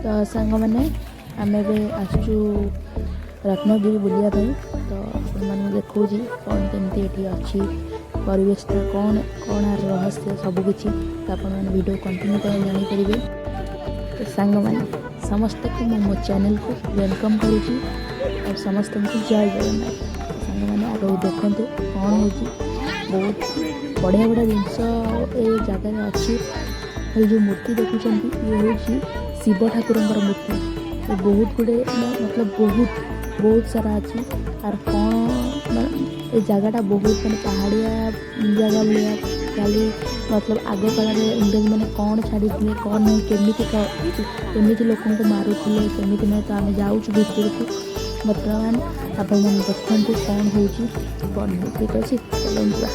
तो सांग मैंने आम आसचु रत्नगिरी बुलिया तो आपको देखा कौन केमती ये अच्छी परिवेशटा कौन कौन आर रहस्य सबकि तो आपड़ कंटिन्यू कर जानीपर। तो सांग मैंने समस्त को मो चैनल को वेलकम करुँची और समस्त को जय जगन्नाथ। सांग मैंने आगे देखु कौन हो बहुत बढ़िया बढ़िया जिनस ये जगह अच्छी। ये जो मूर्ति देखुं ये हूँ शिव ठाकुर मूर्ति ये बहुत गुड़े मतलब बहुत सारा अच्छी और कौन ये जगहटा बहुत मैं पहाड़िया जगह भाया खाली मतलब आग काल इंग्रेज मैंने कौन छाड़ी कौन नहीं केमी लोक मारुले केमी नहीं तो आम जाऊँ भितर को बर्तमान आप देखु कौन हो ठीक अच्छे चलता।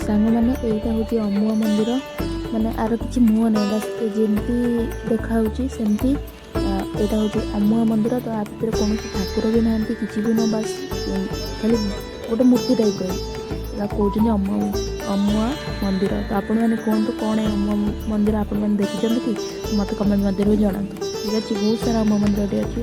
सांग मैंने यहाँ हूँ अमुआ मंदिर माने आर कि मुह ना बस जमी देखा सेमती यहाँ हूँ अमुआ मंदिर। तो आ भर कौन ठाकुर भी ना कि भी ना बस खाली गोटे मूर्ति टाइप कहते अमुआ मंदिर। तो आपण मैंने कहतु कौन है अमुआ मंदिर आपण मैंने देखी कि मत कमेंट मध्य जनातु ठीक अच्छे। बहुत सारा अमुआ मंदिर अच्छी